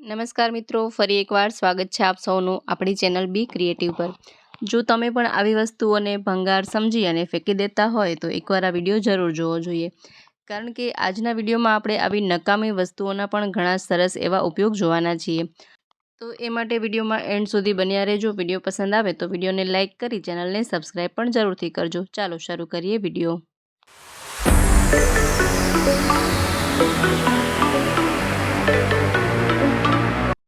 નમસ્કાર મિત્રો, ફરી એકવાર સ્વાગત છે આપ સૌનું આપણી ચેનલ બી ક્રિએટિવ પર। જો તમે પણ આવી વસ્તુઓને ભંગાર સમજી અને ફેંકી દેતા હોય તો એકવાર આ વિડીયો જરૂર જોવો જોઈએ, કારણ કે આજના વિડીયોમાં આપણે આવી નકામી વસ્તુઓના પણ ઘણા સરસ એવા ઉપયોગ જોવાના છીએ। તો એ માટે વિડીયોમાં એન્ડ સુધી બન્યા રહેજો। વિડીયો પસંદ આવે તો વિડીયોને લાઇક કરી ચેનલને સબસ્ક્રાઈબ પણ જરૂરથી કરજો। ચાલો શરૂ કરીએ વિડીયો।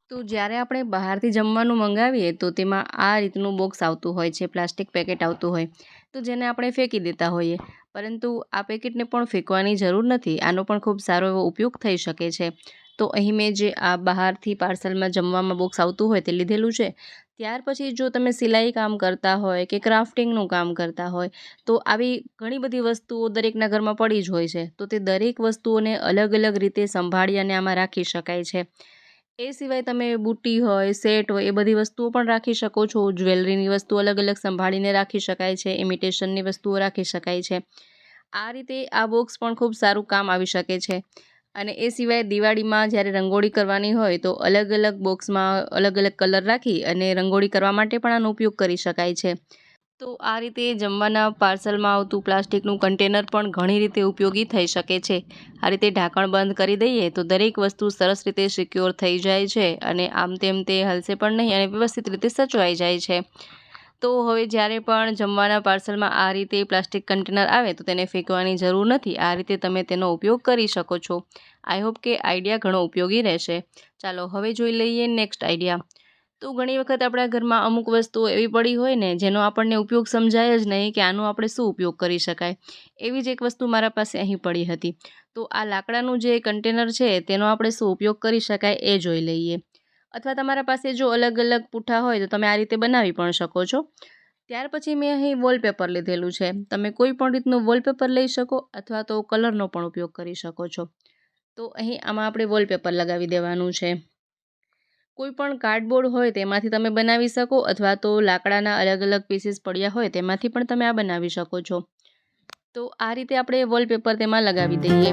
તો જ્યારે આપણે બહારથી જમવાનું મંગાવીએ તો તેમાં આ રીતનું બોક્સ આવતું હોય છે, પ્લાસ્ટિક પેકેટ આવતું હોય, તો જેને આપણે ફેંકી દેતા હોઈએ, પરંતુ આ પેકેટને પણ ફેંકવાની જરૂર નથી। આનો પણ ખૂબ સારો એવો ઉપયોગ થઈ શકે છે। તો અહીં મેં જે આ બહારથી પાર્સલમાં જમવામાં બોક્સ આવતું હોય તે લીધેલું છે। ત્યાર પછી જો તમે સિલાઈ કામ કરતા હોય કે ક્રાફ્ટિંગનું કામ કરતા હોય તો આવી ઘણી બધી વસ્તુઓ દરેકના ઘરમાં પડી જ હોય છે, તો તે દરેક વસ્તુઓને અલગ અલગ રીતે સંભાળી અને આમાં રાખી શકાય છે। એ સિવાય તમે બુટ્ટી હોય, સેટ હોય, એ બધી વસ્તુઓ પણ રાખી શકો છો। જ્વેલરીની વસ્તુ અલગ અલગ સંભાળીને રાખી શકાય છે, ઇમિટેશનની વસ્તુઓ રાખી શકાય છે। આ રીતે આ બોક્સ પણ ખૂબ સારું કામ આવી શકે છે। અને એ સિવાય દિવાળીમાં જ્યારે રંગોળી કરવાની હોય તો અલગ અલગ બોક્સમાં અલગ અલગ કલર રાખી અને રંગોળી કરવા માટે પણ આનો ઉપયોગ કરી શકાય છે। તો આ રીતે જમવાના પાર્સલમાં આવતું પ્લાસ્ટિકનું કન્ટેનર પણ ઘણી રીતે ઉપયોગી થઈ શકે છે। આ રીતે ઢાંકણ બંધ કરી દઈએ તો દરેક વસ્તુ સરસ રીતે સિક્યોર થઈ જાય છે અને આમ તેમ તે હલશે પણ નહીં અને વ્યવસ્થિત રીતે સચવાઈ જાય છે। તો હવે જ્યારે પણ જમવાના પાર્સલમાં આ રીતે પ્લાસ્ટિક કન્ટેનર આવે તો તેને ફેંકવાની જરૂર નથી। આ રીતે તમે તેનો ઉપયોગ કરી શકો છો। આઈ હોપ કે આઈડિયા ઘણો ઉપયોગી રહેશે। ચાલો હવે જોઈ લઈએ નેક્સ્ટ આઈડિયા। તો ઘણી વખત આપણા ઘરમાં અમુક વસ્તુઓ એવી પડી હોય ને જેનો આપણને ઉપયોગ સમજાય જ નહીં કે આનો આપણે શું ઉપયોગ કરી શકાય। એવી જ એક વસ્તુ મારા પાસે અહીં પડી હતી। તો આ લાકડાનું જે કન્ટેનર છે તેનો આપણે શું ઉપયોગ કરી શકાય એ જોઈ લઈએ। અથવા તમારા પાસે જો અલગ અલગ પૂઠા હોય તો તમે આ રીતે બનાવી પણ શકો છો। ત્યાર પછી મેં અહીં વોલપેપર લીધેલું છે। તમે કોઈ પણ રીતનું વોલપેપર લઈ શકો અથવા તો કલરનો પણ ઉપયોગ કરી શકો છો। તો અહીં આમાં આપણે વોલપેપર લગાવી દેવાનું છે। કોઈ પણ કાર્ડબોર્ડ હોય તેમાંથી તમે બનાવી શકો અથવા તો લાકડાના અલગ અલગ પીસીસ પડ્યા હોય તેમાંથી પણ તમે આ બનાવી શકો છો। તો આ રીતે આપણે વોલપેપર તેમાં લગાવી દઈએ।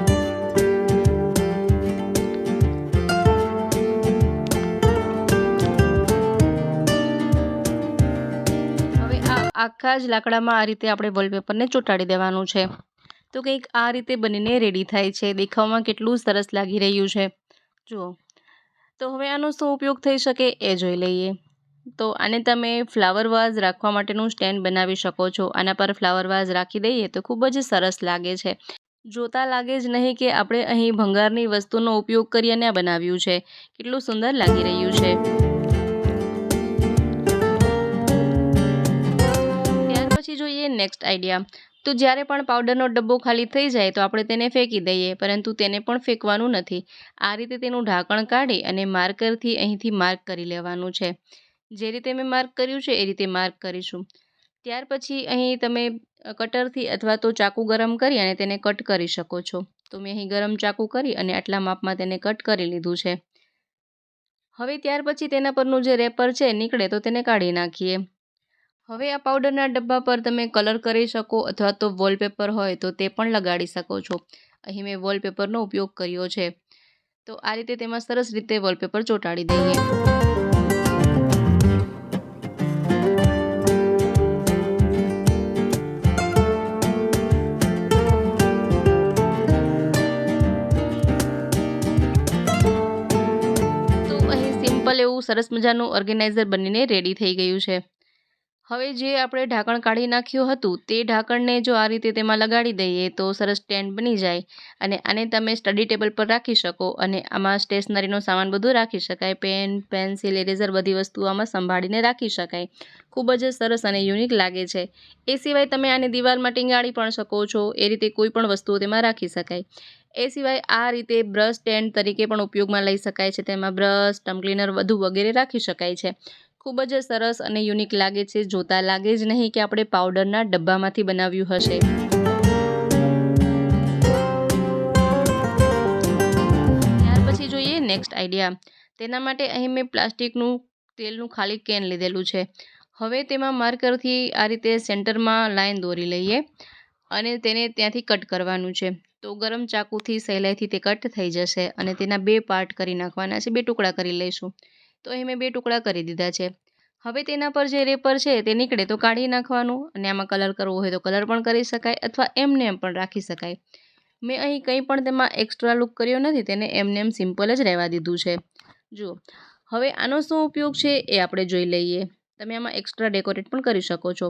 હવે આ આખા જ લાકડામાં આ રીતે આપણે વોલપેપરને ચોંટાડી દેવાનું છે। તો કંઈક આ રીતે બનીને રેડી થાય છે। દેખાવમાં કેટલું સરસ લાગી રહ્યું છે, જુઓ। તો હવે આનો શું ઉપયોગ થઈ શકે એ જોઈ લઈએ। તો આને તમે ફ્લાવર વાઝ રાખવા માટેનું સ્ટેન્ડ બનાવી શકો છો। આના પર ફ્લાવર વાઝ રાખી દઈએ તો ખૂબ જ સરસ લાગે છે। જોતા લાગે જ નહીં કે આપણે અહીં ભંગારની વસ્તુનો ઉપયોગ કરી અને આ બનાવ્યું છે। કેટલું સુંદર લાગી રહ્યું છે। ત્યાર પછી જોઈએ નેક્સ્ટ આઈડિયા। તો જ્યારે પણ પાવડરનો ડબ્બો ખાલી થઈ જાય તો આપણે તેને ફેંકી દઈએ, પરંતુ તેને પણ ફેંકવાનું નથી। આ રીતે તેનું ઢાંકણ કાઢી અને માર્કરથી અહીંથી માર્ક કરી લેવાનું છે। જે રીતે મેં માર્ક કર્યું છે એ રીતે માર્ક કરીશું। ત્યાર પછી અહીં તમે કટરથી અથવા તો ચાકુ ગરમ કરી અને તેને કટ કરી શકો છો। તો મેં અહીં ગરમ ચાકુ કરી અને આટલા માપમાં તેને કટ કરી લીધું છે। હવે ત્યાર પછી તેના પરનું જે રેપર છે નીકળે તો તેને કાઢી નાખીએ। હવે આ પાવડરના ડબ્બા પર તમે કલર કરી શકો અથવા તો વોલપેપર હોય તો તે પણ લગાડી શકો છો। અહીં મેં વોલપેપરનો ઉપયોગ કર્યો છે। તો આ રીતે તેમાં સરસ રીતે વોલપેપર ચોંટાડી દઈએ। તો અહીં સિમ્પલ એવું સરસ મજાનું ઓર્ગેનાઇઝર બનીને રેડી થઈ ગયું છે। હવે જે આપણે ઢાંકણ કાઢી નાખ્યું હતું તે ઢાંકણને જો આ રીતે તેમાં લગાડી દઈએ તો સરસ સ્ટેન્ડ બની જાય અને આને તમે સ્ટડી ટેબલ પર રાખી શકો અને આમાં સ્ટેશનરીનો સામાન બધું રાખી શકાય। પેન, પેન્સિલ, ઇરેઝર બધી વસ્તુઓ આમાં સંભાળીને રાખી શકાય। ખૂબ જ સરસ અને યુનિક લાગે છે। એ સિવાય તમે આને દિવાલમાં ટીંગાળી પણ શકો છો। એ રીતે કોઈ પણ વસ્તુઓ તેમાં રાખી શકાય। એ સિવાય આ રીતે બ્રશ સ્ટેન્ડ તરીકે પણ ઉપયોગમાં લઈ શકાય છે। તેમાં બ્રશ, ટંગ ક્લીનર બધું વગેરે રાખી શકાય છે। ખૂબ જ સરસ અને યુનિક લાગે છે। જોતા લાગે જ નહીં કે આપણે પાવડરના ડબ્બામાંથી બનાવ્યું હશે। ત્યાર પછી જોઈએ નેક્સ્ટ આઈડિયા। તેના માટે અહીં મેં પ્લાસ્ટિકનું તેલનું ખાલી કેન લીધેલું છે। હવે તેમાં માર્કરથી આ રીતે સેન્ટરમાં લાઈન દોરી લઈએ અને તેને ત્યાંથી કટ કરવાનું છે। તો ગરમ ચાકુથી સહેલાઈથી તે કટ થઈ જશે અને તેના 2 પાર્ટ કરી નાખવાના છે, 2 ટુકડા કરી લઈશું. તો અહીં મેં 2 ટુકડા કરી દીધા છે. હવે તેના પર જે રેપર છે તે નીકળે તો કાઢી નાખવાનું અને આમાં કલર કરવો હોય તો કલર પણ કરી શકાય અથવા એમને એમ પણ રાખી શકાય. મેં અહીં કંઈ પણ તેમાં એક્સ્ટ્રા લુક કર્યો નથી, તેને એમને એમ સિમ્પલ જ રહેવા દીધું છે. જુઓ, હવે આનો શું ઉપયોગ છે એ આપણે જોઈ લઈએ. તમે આમાં એક્સ્ટ્રા ડેકોરેટ પણ કરી શકો છો.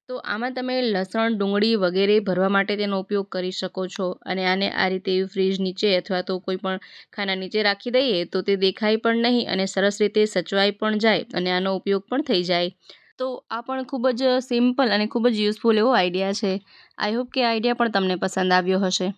તો આમાં તમે લસણ, ડુંગળી વગેરે ભરવા માટે તેનો ઉપયોગ કરી શકો છો અને આને આ રીતે ફ્રીજ નીચે અથવા તો કોઈ પણ ખાના નીચે રાખી દઈએ તો તે દેખાય પણ નહીં અને સરસ રીતે સચવાઈ પણ જાય અને આનો ઉપયોગ પણ થઈ જાય. તો આ પણ ખૂબ જ સિમ્પલ અને ખૂબ જ યુઝફુલ એવો આઈડિયા છે. આઈ હોપ કે આઈડિયા પણ તમને પસંદ આવ્યો હશે.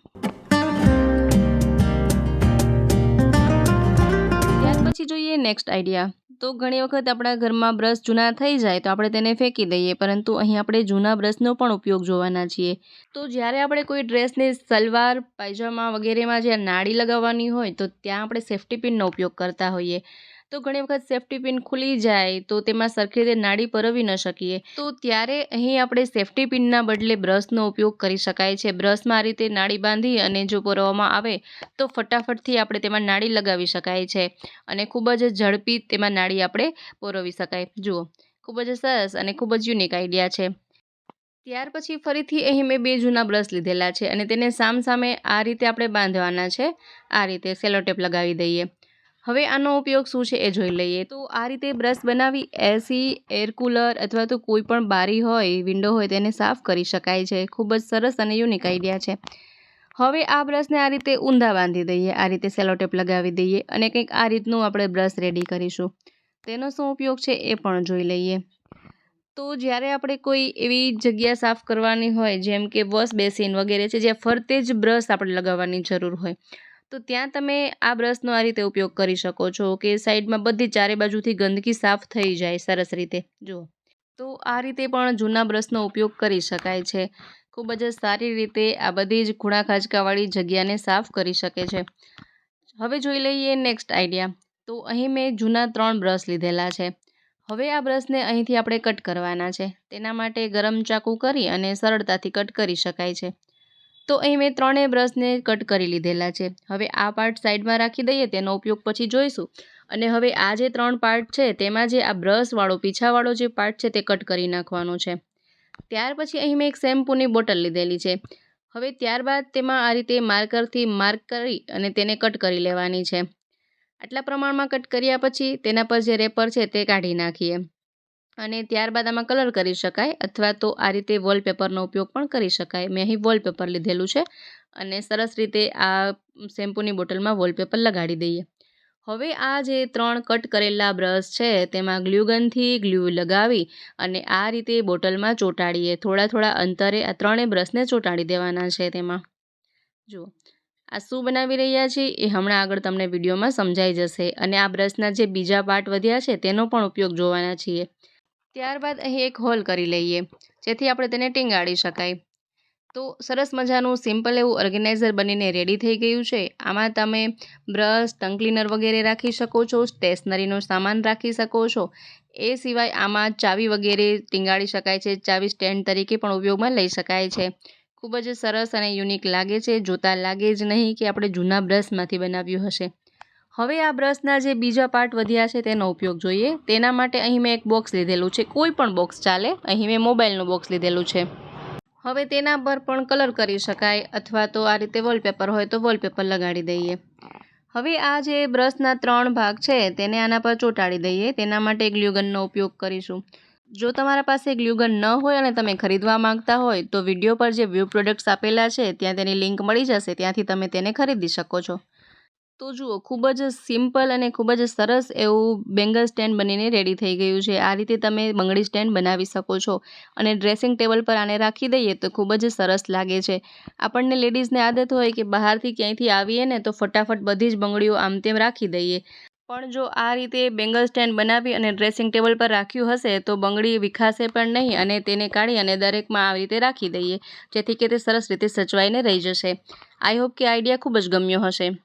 ત્યાર પછી જોઈએ નેક્સ્ટ આઈડિયા. તો ઘણી વખત આપણા ઘરમાં બ્રશ જૂના થઈ જાય તો આપણે તેને ફેંકી દઈએ, પરંતુ અહીં આપણે જૂના બ્રશનો પણ ઉપયોગ જોવાના છીએ. તો જ્યારે આપણે કોઈ ડ્રેસને સલવાર, પાયજામા વગેરેમાં જ્યાં નાડી લગાવવાની હોય તો ત્યાં આપણે સેફ્ટી પિનનો ઉપયોગ કરતા હોઈએ. તો ઘણી વખત સેફ્ટી પિન ખુલી જાય તો તેમાં સરખી રીતે નાડી પરોવી ન શકીએ. તો ત્યારે અહીં આપણે સેફ્ટી પિનના બદલે બ્રશનો ઉપયોગ કરી શકાય છે. બ્રશમાં આ રીતે નાડી બાંધી અને જો પરોવવામાં આવે તો ફટાફટથી આપણે તેમાં નાડી લગાવી શકાય છે અને ખૂબ જ ઝડપી તેમાં નાડી આપણે પરોવી શકાય. જુઓ, ખૂબ જ સરસ અને ખૂબ જ યુનિક આઈડિયા છે. ત્યાર પછી ફરીથી અહીં મેં 2 જૂના બ્રશ લીધેલા છે અને તેને સામસામે આ રીતે આપણે બાંધવાના છે. આ રીતે સેલો ટેપ લગાવી દઈએ. હવે આનો ઉપયોગ શું છે એ જોઈ લઈએ. તો આ રીતે બ્રશ બનાવી એસી, એર કુલર અથવા તો કોઈ પણ બારી હોય, વિન્ડો હોય તેને સાફ કરી શકાય છે. ખૂબ જ સરસ અને યુનિક આઈડિયા છે. હવે આ બ્રશને આ રીતે ઊંધા બાંધી દઈએ, આ રીતે સેલો ટેપ લગાવી દઈએ અને કંઈક આ રીતનું આપણે બ્રશ રેડી કરીશું. તેનો શું ઉપયોગ છે એ પણ જોઈ લઈએ. તો જ્યારે આપણે કોઈ એવી જગ્યા સાફ કરવાની હોય જેમ કે વોશ બેસિન વગેરે છે જ્યાં ફરતે જ બ્રશ આપણે લગાવવાની જરૂર હોય, તો ત્યાં તમે આ બ્રશનો આ રીતે ઉપયોગ કરી શકો છો કે સાઈડમાં બધી ચારે બાજુથી ગંદકી સાફ થઈ જાય સરસ રીતે. જુઓ, તો આ રીતે પણ જૂના બ્રશનો ઉપયોગ કરી શકાય છે. ખૂબ જ સારી રીતે આ બધી જ ખૂણા ખાંચકાવાળી જગ્યાને સાફ કરી શકે છે. હવે જોઈ લઈએ નેક્સ્ટ આઈડિયા. તો અહીં મેં જૂના 3 બ્રશ લીધેલા છે. હવે આ બ્રશને અહીંથી આપણે કટ કરવાના છે. તેના માટે ગરમ ચાકુ કરી અને સરળતાથી કટ કરી શકાય છે. તો અહીં મેં 3 બ્રશને કટ કરી લીધેલા છે. હવે આ પાર્ટ સાઈડમાં રાખી દઈએ, તેનો ઉપયોગ પછી જોઈશું. અને હવે આ જે 3 પાર્ટ છે તેમાં જે આ બ્રશવાળો પીછાવાળો જે પાર્ટ છે તે કટ કરી નાખવાનો છે. ત્યાર પછી અહીં મેં એક શેમ્પૂની બોટલ લીધેલી છે. હવે ત્યારબાદ તેમાં આ રીતે માર્કરથી માર્ક કરી અને તેને કટ કરી લેવાની છે. આટલા પ્રમાણમાં કટ કર્યા પછી તેના પર જે રેપર છે તે કાઢી નાખીએ અને ત્યારબાદ આમાં કલર કરી શકાય અથવા તો આ રીતે વોલપેપરનો ઉપયોગ પણ કરી શકાય. મેં અહીં વોલપેપર લીધેલું છે અને સરસ રીતે આ શેમ્પૂની બોટલમાં વોલપેપર લગાડી દઈએ. હવે આ જે 3 કટ કરેલા બ્રશ છે તેમાં ગ્લુગનથી ગ્લુ લગાવી અને આ રીતે બોટલમાં ચોંટાડીએ. થોડા થોડા અંતરે આ 3 બ્રશને ચોંટાડી દેવાના છે તેમાં. જુઓ, આ શું બનાવી રહ્યા છીએ એ હમણાં આગળ તમને વિડીયોમાં સમજાઈ જશે અને આ બ્રશના જે બીજા પાર્ટ વધ્યા છે તેનો પણ ઉપયોગ જોવાના છીએ. ત્યારબાદ અહીં એક હોલ કરી લઈએ જેથી આપણે તેને ટીંગાડી શકાય. તો સરસ મજાનું સિમ્પલ એવું ઓર્ગેનાઇઝર બનીને રેડી થઈ ગયું છે. આમાં તમે બ્રશ, ટંગ ક્લીનર વગેરે રાખી શકો છો, સ્ટેશનરીનો સામાન રાખી શકો છો. એ સિવાય આમાં ચાવી વગેરે ટીંગાડી શકાય છે. ચાવી સ્ટેન્ડ તરીકે પણ ઉપયોગમાં લઈ શકાય છે. ખૂબ જ સરસ અને યુનિક લાગે છે. જોતાં લાગે જ નહીં કે આપણે જૂના બ્રશમાંથી બનાવ્યું હશે. હવે આ બ્રશના જે બીજા પાર્ટ વધ્યા છે તેનો ઉપયોગ જોઈએ. તેના માટે અહીં મેં એક બોક્સ લીધેલું છે. કોઈ પણ બોક્સ ચાલે. અહીં મેં મોબાઈલનું બોક્સ લીધેલું છે. હવે તેના પર પણ કલર કરી શકાય અથવા તો આ રીતે વોલપેપર હોય તો વોલપેપર લગાડી દઈએ. હવે આ જે બ્રશના 3 ભાગ છે તેને આના પર ચોંટાડી દઈએ. તેના માટે ગ્લુગનનો ઉપયોગ કરીશું. જો તમારા પાસે ગ્લુગન ન હોય અને તમે ખરીદવા માંગતા હોય તો વિડીયો પર જે વ્યૂ પ્રોડક્ટ્સ આપેલા છે ત્યાં તેની લિંક મળી જશે, ત્યાંથી તમે તેને ખરીદી શકો છો. તો જુઓ, ખૂબ જ સિમ્પલ અને ખૂબ જ સરસ એવું બેંગલ સ્ટેન્ડ બનીને રેડી થઈ ગયું છે. આ રીતે તમે બંગડી સ્ટેન્ડ બનાવી શકો છો અને ડ્રેસિંગ ટેબલ પર આને રાખી દઈએ તો ખૂબ જ સરસ લાગે છે. આપણને લેડીઝને આદત હોય કે બહારથી ક્યાંયથી આવીએ ને તો ફટાફટ બધી જ બંગડીઓ આમ તેમ રાખી દઈએ, પણ જો આ રીતે બેંગલ સ્ટેન્ડ બનાવી અને ડ્રેસિંગ ટેબલ પર રાખ્યું હશે તો બંગડી વિખાશે પણ નહીં અને તેને કાઢી અને દરેકમાં આવી રીતે રાખી દઈએ જેથી કે તે સરસ રીતે સચવાઈને રહી જશે. આઈ હોપ કે આઈડિયા ખૂબ જ ગમ્યો હશે.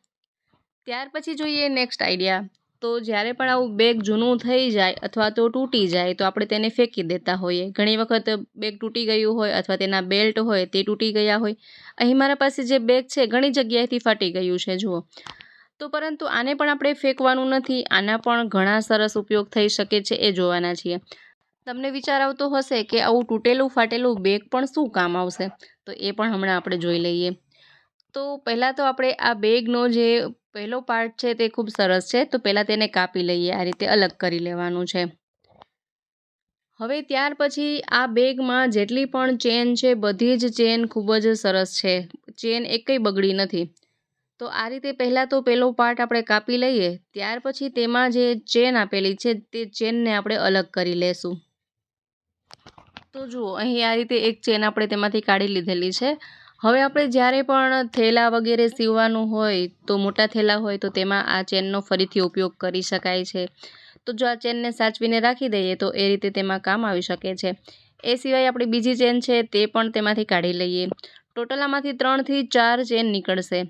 ત્યાર પછી જોઈએ નેક્સ્ટ આઈડિયા. તો જ્યારે પણ આવું બેગ જૂનું થઈ જાય અથવા તો તૂટી જાય તો આપણે તેને ફેંકી દેતા હોઈએ. ઘણી વખત બેગ તૂટી ગયું હોય અથવા તેના બેલ્ટ હોય તે તૂટી ગયા હોય. અહીં મારા પાસે જે બેગ છે ઘણી જગ્યાએથી ફાટી ગયું છે જુઓ. તો પરંતુ આને પણ આપણે ફેંકવાનું નથી, આના પણ ઘણા સરસ ઉપયોગ થઈ શકે છે એ જોવાના છીએ. તમને વિચાર આવતો હશે કે આવું તૂટેલું ફાટેલું બેગ પણ શું કામ આવશે, તો એ પણ હમણાં આપણે જોઈ લઈએ. તો પહેલાં તો આપણે આ બેગનો જે પહેલો પાર્ટ છે તે ખૂબ સરસ છે, તો પહેલાં તેને કાપી લઈએ, આ રીતે અલગ કરી લેવાનું છે. હવે ત્યાર પછી આ બેગમાં જેટલી પણ ચેન છે બધી જ ચેન ખૂબ જ સરસ છે, ચેન એકેય બગડી નથી. તો આ રીતે પહેલાં તો પહેલો પાર્ટ આપણે કાપી લઈએ, ત્યાર પછી તેમાં જે ચેન આપેલી છે તે ચેનને આપણે અલગ કરી લેશું. તો જુઓ અહીં આ રીતે એક ચેન આપણે તેમાંથી કાઢી લીધેલી છે. હવે આપણે જ્યારે પણ થેલા વગેરે સીવવાનું હોય તો મોટા થેલા હોય તો તેમાં આ ચેનનો ફરીથી ઉપયોગ કરી શકાય છે. તો જો આ ચેનને સાચવીને રાખી દઈએ તો એ રીતે તેમાં કામ આવી શકે છે. એ સિવાય આપણી બીજી ચેન છે તે પણ તેમાંથી કાઢી લઈએ. ટોટલ આમાંથી 3 થી 4 ચેન નીકળશે.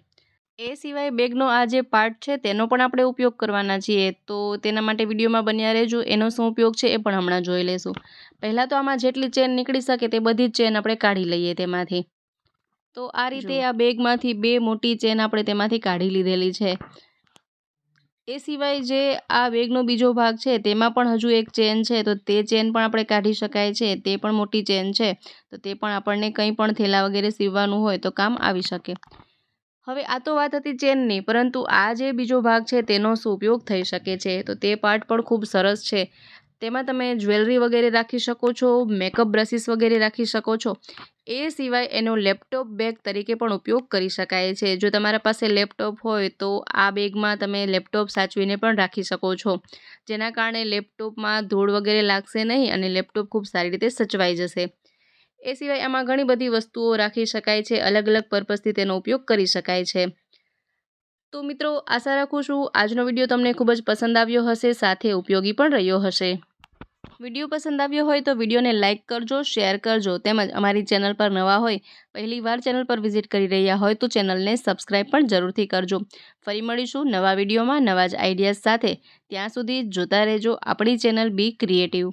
એ સિવાય બેગનો આ જે પાર્ટ છે તેનો પણ આપણે ઉપયોગ કરવાના છીએ, તો તેના માટે વિડીયોમાં બન્યા રહેજો. એનો શું ઉપયોગ છે એ પણ હમણાં જોઈ લઈશું. પહેલાં તો આમાં જેટલી ચેન નીકળી શકે તે બધી જ ચેન આપણે કાઢી લઈએ તેમાંથી. તો આ રીતે આ બેગમાંથી 2 મોટી ચેન આપણે તેમાંથી કાઢી લીધેલી છે. એ સિવાય જે આ બેગનો બીજો ભાગ છે તેમાં પણ હજુ એક ચેન છે, તો તે ચેન પણ આપણે કાઢી શકાય છે. તે પણ મોટી ચેન છે, તો તે પણ આપણને કંઈ પણ થેલા વગેરે સીવવાનું હોય તો કામ આવી શકે. હવે આ તો વાત હતી ચેનની, પરંતુ આ જે બીજો ભાગ છે તેનો શું ઉપયોગ થઈ શકે છે, તો તે પાર્ટ પણ ખૂબ સરસ છે. તેમાં તમે જ્વેલરી વગેરે રાખી શકો છો, મેકઅપ બ્રશિસ વગેરે રાખી શકો છો. એ સિવાય એનો લેપટોપ બેગ તરીકે પણ ઉપયોગ કરી શકાય છે. જો તમારા પાસે લેપટોપ હોય તો આ બેગમાં તમે લેપટોપ સાચવીને પણ રાખી શકો છો, જેના કારણે લેપટોપમાં ધૂળ વગેરે લાગશે નહીં અને લેપટોપ ખૂબ સારી રીતે સચવાઈ જશે. એ સિવાય આમાં ઘણી બધી વસ્તુઓ રાખી શકાય છે, અલગ અલગ પર્પઝથી તેનો ઉપયોગ કરી શકાય છે. તો મિત્રો, આશા રાખું છું આજનો વિડીયો તમને ખૂબ જ પસંદ આવ્યો હશે, સાથે ઉપયોગી પણ રહ્યો હશે. વિડીયો પસંદ આવ્યો હોય તો વિડીયોને લાઇક કરજો, શેર કરજો, તેમજ અમારી ચેનલ પર નવા હોય, પહેલીવાર ચેનલ પર વિઝિટ કરી રહ્યા હોય તો ચેનલને સબસ્ક્રાઈબ પણ જરૂરથી કરજો. ફરી મળીશું નવા વિડીયોમાં નવા જ આઈડિયાઝ સાથે. ત્યાં સુધી જોતા રહેજો આપણી ચેનલ બી ક્રિએટિવ.